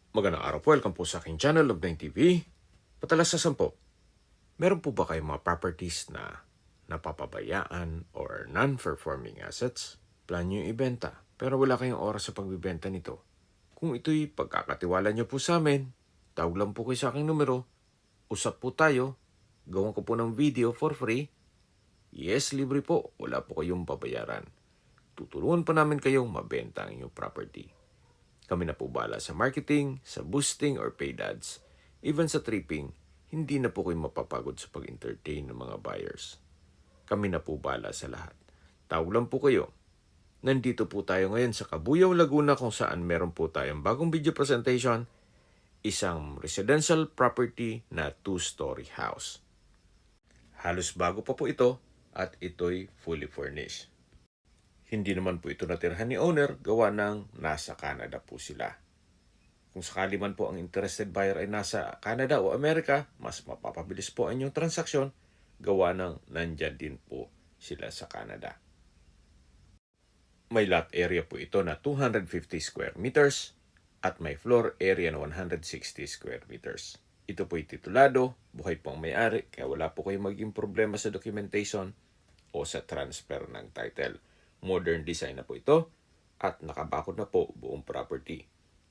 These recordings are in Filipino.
Magandang araw po. Welcome po sa aking channel, Log9 TV. Patalasasan po, meron po ba kayong mga properties na napapabayaan or non-performing assets? Plan nyo yung ibenta, pero wala kayong oras sa pagbibenta nito. Kung ito'y pagkakatiwala nyo po sa amin, tawag lang po kayo sa aking numero, usap po tayo, gawan ko po ng video for free. Yes, libre po, wala po kayong babayaran. Tutulungan pa namin kayong mabenta ang inyong property. Kami na po bahala sa marketing, sa boosting or paid ads. Even sa tripping, hindi na po kayo mapapagod sa pag-entertain ng mga buyers. Kami na po bahala sa lahat. Tawag lang po kayo. Nandito po tayo ngayon sa Cabuyao, Laguna kung saan meron po tayong bagong video presentation, isang residential property na 2-story house. Halos bago pa po ito at ito'y fully furnished. Hindi naman po ito natirhan ni owner, gawa ng nasa Canada po sila. Kung sakali man po ang interested buyer ay nasa Canada o Amerika, mas mapapabilis po ang inyong transaksyon, gawa ng nandyan din po sila sa Canada. May lot area po ito na 250 square meters at may floor area na 160 square meters. Ito po'y titulado, buhay po ang may-ari, kaya wala po kayong maging problema sa documentation o sa transfer ng title. Modern design na po ito at nakabakod na po buong property.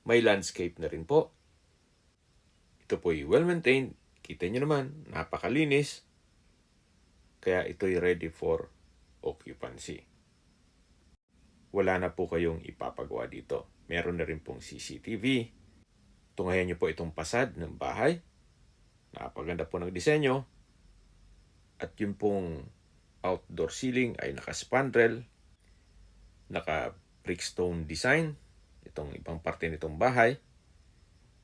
May landscape na rin po. Ito po'y well-maintained. Kita nyo naman, napakalinis. Kaya ito'y ready for occupancy. Wala na po kayong ipapagawa dito. Meron na rin pong CCTV. Tungayan nyo po itong pasad ng bahay. Napaganda po ng disenyo. At yung pong outdoor ceiling ay naka-spandrel, naka-brickstone design, itong ibang parte nitong bahay,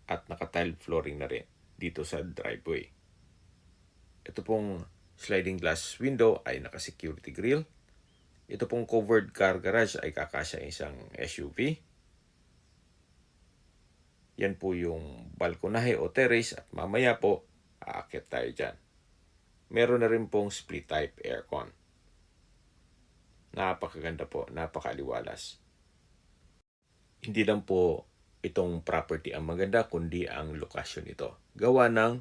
at naka-tile flooring na rin dito sa driveway. Ito pong sliding glass window ay naka-security grill. Ito pong covered car garage ay kakasya isang SUV. Yan po yung balkonahe o terrace at mamaya po aakyat tayo dyan. Meron na rin pong split type aircon. Napakaganda po, napakaliwalas. Hindi lang po itong property ang maganda, kundi ang lokasyon ito. Gawa ng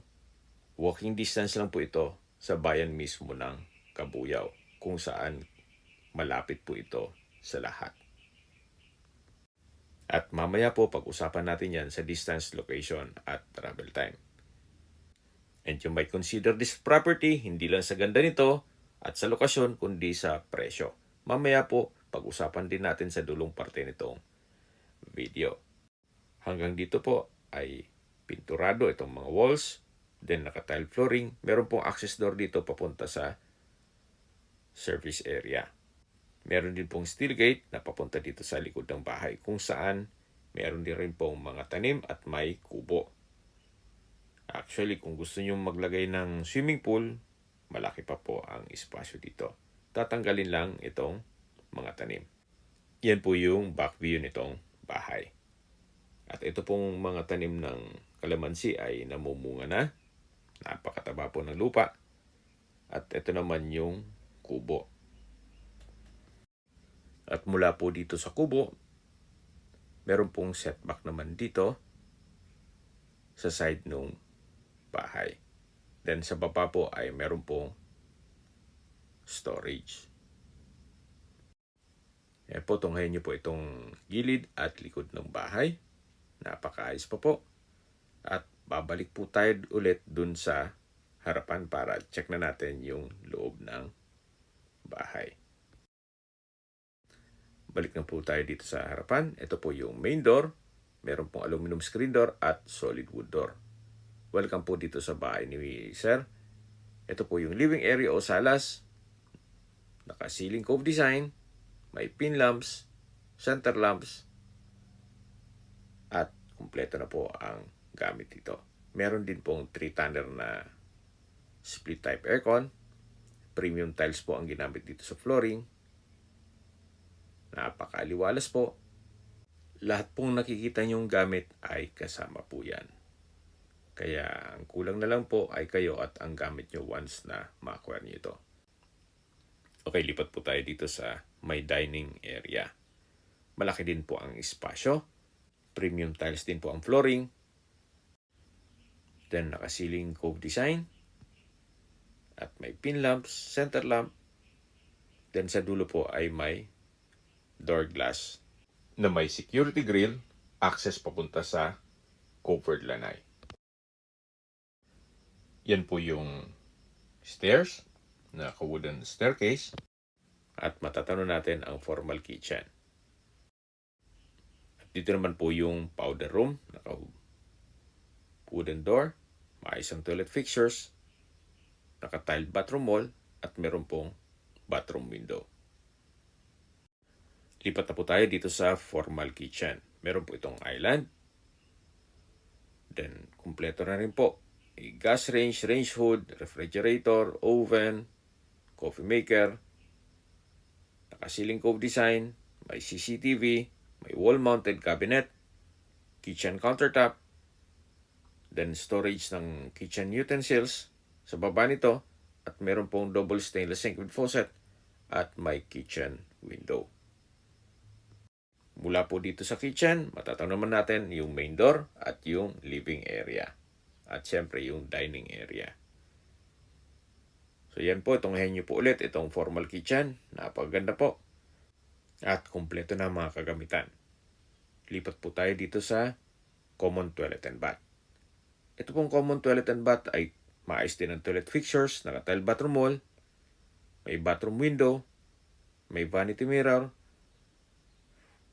walking distance lang po ito sa bayan mismo ng Cabuyao, kung saan malapit po ito sa lahat. At mamaya po pag-usapan natin yan sa distance, location at travel time. And you might consider this property hindi lang sa ganda nito at sa lokasyon, kundi sa presyo. Mamaya po, pag-usapan din natin sa dulong parte nitong video. Hanggang dito po ay pinturado itong mga walls, then naka-tile flooring. Meron pong access door dito papunta sa service area. Meron din pong steel gate na papunta dito sa likod ng bahay, kung saan meron din rin pong mga tanim at may kubo. Actually, kung gusto nyo maglagay ng swimming pool, malaki pa po ang espasyo dito. Tatanggalin lang itong mga tanim. Yan po yung back view nitong bahay. At ito pong mga tanim ng kalamansi ay namumunga na. Napakataba po ng lupa. At ito naman yung kubo. At mula po dito sa kubo, meron pong setback naman dito sa side ng bahay. Then sa baba po ay meron pong storage. Po, tunghayin nyo po itong gilid at likod ng bahay. Napakaayos pa po. At babalik po tayo ulit dun sa harapan para check na natin yung loob ng bahay. Balik na po tayo dito sa harapan. Ito po yung main door. Meron pong aluminum screen door at solid wood door. Welcome po dito sa bahay ni Sir. Ito po yung living area o salas. Naka-ceiling cove design. May pin lamps, center lamps, at kumpleto na po ang gamit dito. Meron din pong 3-tonner na split type aircon. Premium tiles po ang ginamit dito sa flooring. Napakaliwalas po. Lahat pong nakikita nyong gamit ay kasama po yan. Kaya ang kulang na lang po ay kayo at ang gamit nyo once na ma-acquire nyo ito. Okay, lipat po tayo dito sa may dining area. Malaki din po ang espasyo. Premium tiles din po ang flooring. Then naka-ceiling cove design. At may pin lamps, center lamp. Then sa dulo po ay may door glass na may security grill, access papunta sa covered lanai. Yan po yung stairs, naka-wooden staircase. At matatano natin ang formal kitchen. At dito naman po yung powder room, naka-wooden door, maayos ang toilet fixtures, naka-tiled bathroom wall, at meron pong bathroom window. Lipat na po tayo dito sa formal kitchen. Meron po itong island. Then, kumpleto na rin po. May gas range, range hood, refrigerator, oven, coffee maker, naka-ceiling cove design, may CCTV, may wall-mounted cabinet, kitchen countertop, then storage ng kitchen utensils sa baba nito, at meron pong double stainless sink with faucet, at may kitchen window. Mula po dito sa kitchen, matatanaw naman natin yung main door at yung living area. At syempre yung dining area. So yan po, itong henyo po ulit, itong formal kitchen. Napakaganda po. At kumpleto na mga kagamitan. Lipat po tayo dito sa common toilet and bath. Ito pong common toilet and bath ay maayos din ang toilet fixtures, naka-tile bathroom wall, may bathroom window, may vanity mirror,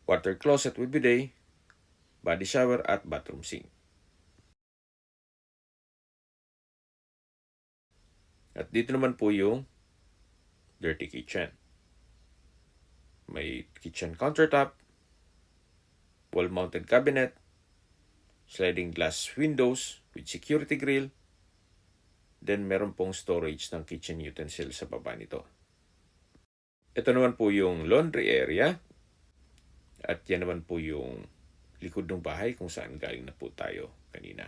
water closet with bidet, body shower at bathroom sink. At dito naman po yung dirty kitchen. May kitchen countertop, wall-mounted cabinet, sliding glass windows with security grill, then meron pong storage ng kitchen utensil sa baba nito. Ito naman po yung laundry area. At yan naman po yung likod ng bahay kung saan galing na po tayo kanina.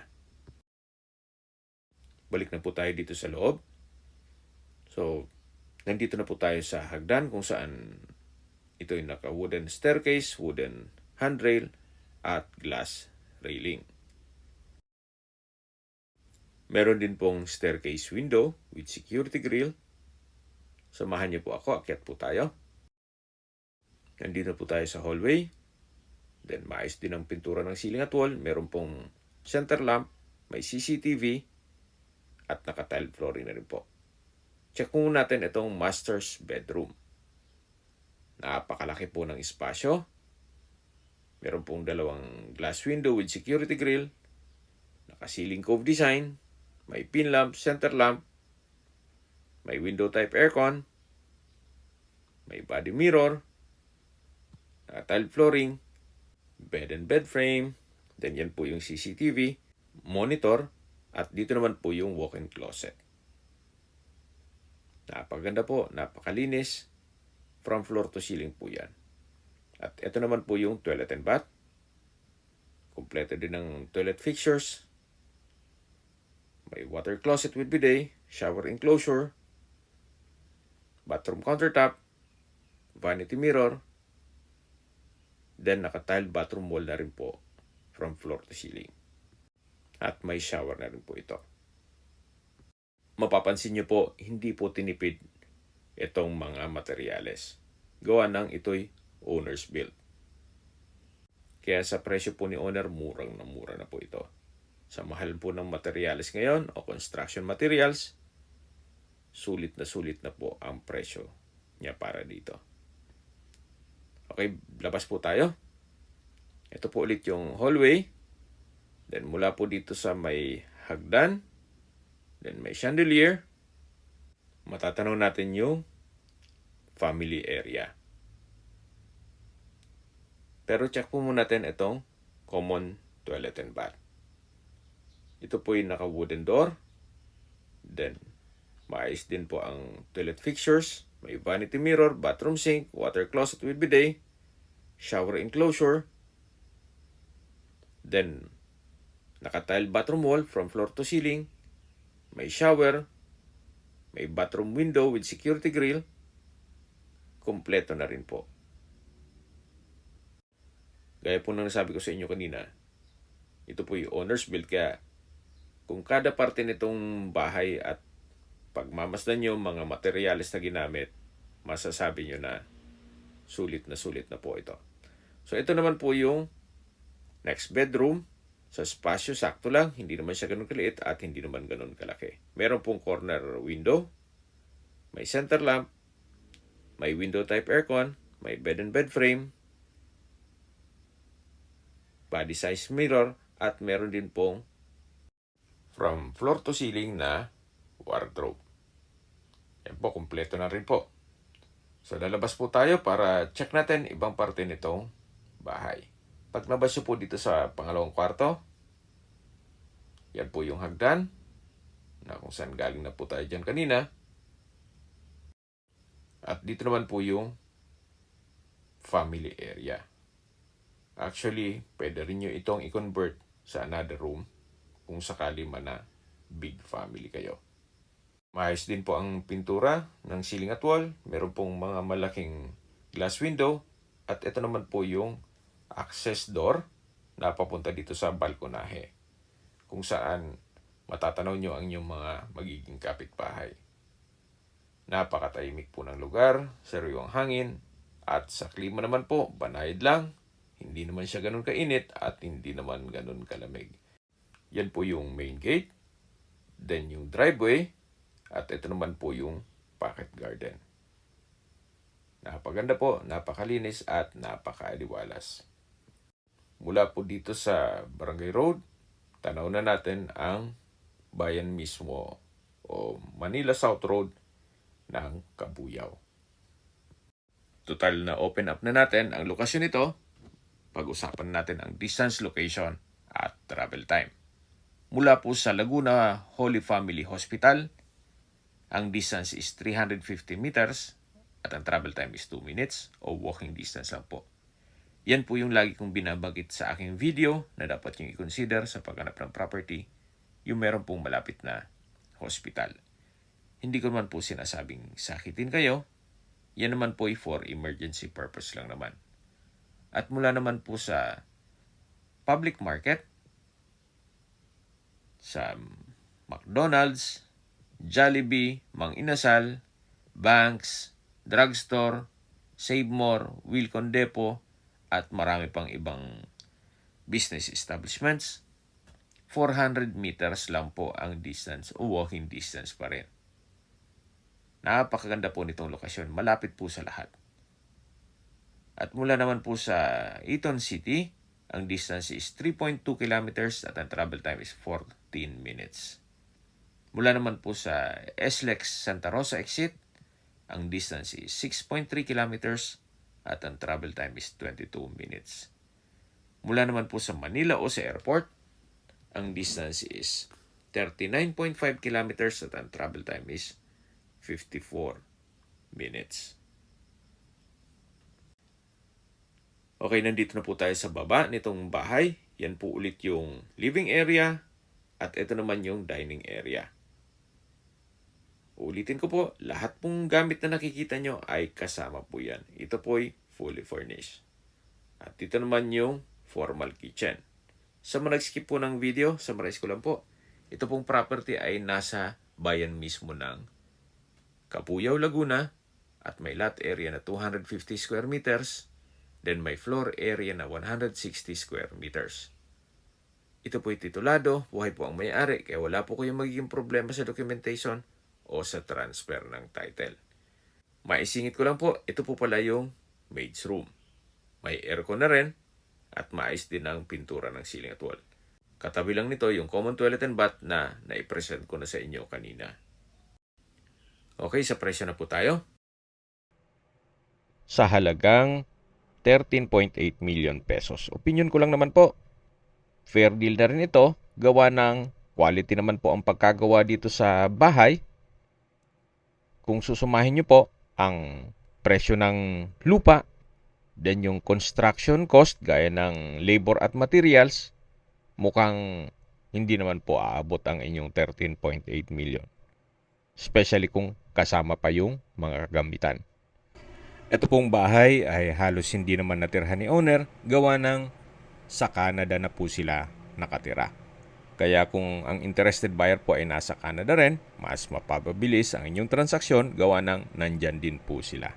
Balik na po tayo dito sa loob. So, nandito na po tayo sa hagdan kung saan ito yung naka-wooden staircase, wooden handrail, at glass railing. Meron din pong staircase window with security grill. Samahan niyo po ako, akyat po tayo. Nandito po tayo sa hallway. Then, maayos din ang pintura ng ceiling at wall. Meron pong center lamp, may CCTV, at naka-tiled flooring na rin po. Check po natin itong master's bedroom. Napakalaki po ng espasyo. Meron pong dalawang glass window with security grill, naka-ceiling cove design, may pin lamp, center lamp, may window type aircon, may body mirror, naka-tiled flooring, bed and bed frame, then yan po yung CCTV, monitor, at dito naman po yung walk-in closet. Napaganda po, napakalinis, from floor to ceiling po yan. At ito naman po yung toilet and bath. Kompleto din ng toilet fixtures. May water closet with bidet, shower enclosure, bathroom countertop, vanity mirror, then naka-tiled bathroom wall na rin po from floor to ceiling. At may shower na rin po ito. Mapapansin nyo po, hindi po tinipid itong mga materyales. Gawa ng ito'y owner's built. Kaya sa presyo po ni owner, murang na mura na po ito. Sa mahal po ng materyales ngayon o construction materials, sulit na po ang presyo niya para dito. Okay, labas po tayo. Ito po ulit yung hallway. Then mula po dito sa may hagdan, then may chandelier. Matatanaw natin yung family area. Pero check po muna natin itong common toilet and bath. Ito po yung naka-wooden door. Then, maayos din po ang toilet fixtures. May vanity mirror, bathroom sink, water closet with bidet, shower enclosure. Then, naka-tile bathroom wall from floor to ceiling. May shower. May bathroom window with security grill. Kompleto na rin po. Gaya po nang nasabi ko sa inyo kanina, ito po yung owner's build, kaya kung kada parte nitong bahay at pagmamasdan nyo mga materyales na ginamit, masasabi nyo na sulit na po ito. So ito naman po yung next bedroom. Sa spasyo, sakto lang. Hindi naman siya ganun kaliit at hindi naman ganun kalaki. Meron pong corner window. May center lamp. May window type aircon. May bed and bed frame. Body size mirror. At meron din pong from floor to ceiling na wardrobe. Yan po, kumpleto na rin po. So lalabas po tayo para check natin ibang parte nitong bahay. Paglabas nyo po dito sa pangalawang kwarto, yan po yung hagdan na kung saan galing na po tayo dyan kanina. At dito naman po yung family area. Actually, pwede rin nyo itong i-convert sa another room kung sakali man na big family kayo. Maayos din po ang pintura ng ceiling at wall. Meron pong mga malaking glass window. At ito naman po yung access door na papunta dito sa balkonahe, kung saan matatanaw nyo ang inyong mga magiging kapitbahay. Napakatahimik po ng lugar, sariwang hangin, at sa klima naman po, banayad lang. Hindi naman siya ganun kainit at hindi naman ganun kalamig. Yan po yung main gate, then yung driveway, at ito naman po yung pocket garden. Napaganda po, napakalinis at napakaaliwalas. Mula po dito sa Barangay Road, tanaw na natin ang bayan mismo o Manila South Road ng Kabuyao. Total na open up na natin ang lokasyon nito. Pag-usapan natin ang distance, location at travel time. Mula po sa Laguna Holy Family Hospital, ang distance is 350 meters at ang travel time is 2 minutes o walking distance lang po. Yan po yung lagi kong binabagit sa aking video na dapat yung i-consider sa paghanap ng property, yung meron pong malapit na hospital. Hindi ko naman po sinasabing sakitin kayo, yan naman po ay for emergency purpose lang naman. At mula naman po sa public market, sa McDonald's, Jollibee, Mang Inasal, banks, drugstore, Save More, Wilcon Depot, at marami pang ibang business establishments, 400 meters lang po ang distance o walking distance pa rin. Napakaganda po nitong lokasyon, malapit po sa lahat. At mula naman po sa Eton City, ang distance is 3.2 kilometers at ang travel time is 14 minutes. Mula naman po sa SLEX Santa Rosa exit, ang distance is 6.3 kilometers at ang travel time is 22 minutes. Mula naman po sa Manila o sa airport, ang distance is 39.5 kilometers at ang travel time is 54 minutes. Okay, nandito na po tayo sa baba nitong bahay. Yan po ulit yung living area at ito naman yung dining area. Ulitin ko po, lahat pong gamit na nakikita nyo ay kasama po yan. Ito po ay fully furnished. At dito naman yung formal kitchen. Sa mga nag-skip po ng video, summarize ko lang po. Ito pong property ay nasa bayan mismo ng Kabuyao, Laguna at may lot area na 250 square meters. Then may floor area na 160 square meters. Ito po ay titulado, buhay po ang may-ari kaya wala po kayong magiging problema sa documentation o sa transfer ng title. Maisingit ko lang po, ito po pala yung maid's room. May aircon na rin at maayos din ang pintura ng ceiling at wall. Katabi lang nito yung common toilet and bath na naipresent ko na sa inyo kanina. Okay, sa presyo na po tayo. Sa halagang 13.8 million pesos. Opinion ko lang naman po. Fair deal na rin ito. Gawa ng quality naman po ang pagkagawa dito sa bahay. Kung susumahin nyo po ang presyo ng lupa, then yung construction cost gaya ng labor at materials, mukhang hindi naman po aabot ang inyong 13.8 million. Especially kung kasama pa yung mga kagamitan. Ito pong bahay ay halos hindi naman natirhan ni owner, gawa ng sa Canada na po sila nakatira. Kaya kung ang interested buyer po ay nasa Canada rin, mas mapapabilis ang inyong transaksyon gawa ng nandyan din po sila.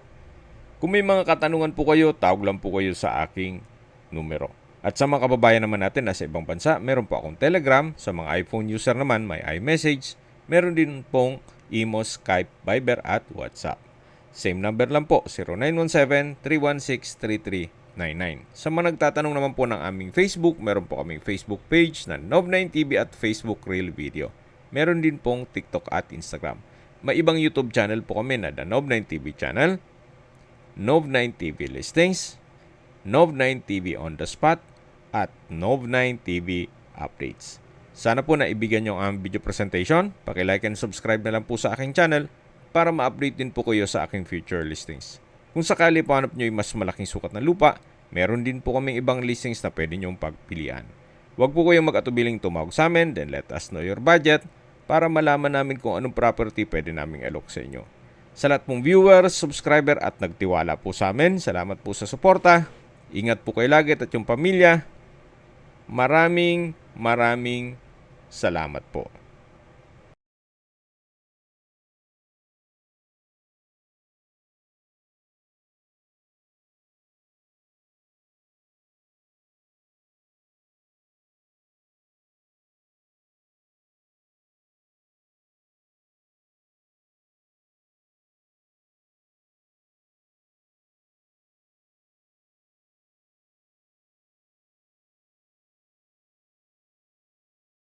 Kung may mga katanungan po kayo, tawag lang po kayo sa aking numero. At sa mga kababayan naman natin na sa ibang bansa, meron po akong Telegram. Sa mga iPhone user naman, may iMessage. Meron din pong Imo, Skype, Viber at WhatsApp. Same number lang po, 0917-316-3399. Sa mga nagtatanong naman po ng aming Facebook, meron po kaming Facebook page na Nov9TV at Facebook Reel Video. Meron din pong TikTok at Instagram. May ibang YouTube channel po kami na The Nov9TV Channel, Nov9TV Listings, Nov9TV On The Spot, at Nov9TV Updates. Sana po naibigyan nyo ang video presentation. Paki-like and subscribe na lang po sa aking channel para ma-update din po kayo sa aking future listings. Kung sakali po hanap nyo yung mas malaking sukat na lupa, meron din po kaming ibang listings na pwede nyong pagpilian. Huwag po kayong mag-atubiling tumawag sa amin, then let us know your budget para malaman namin kung anong property pwede naming alok sa inyo. Sa lahat pong viewers, subscriber at nagtiwala po sa amin, salamat po sa suporta. Ingat po kayo lagi at yung pamilya. Maraming salamat po.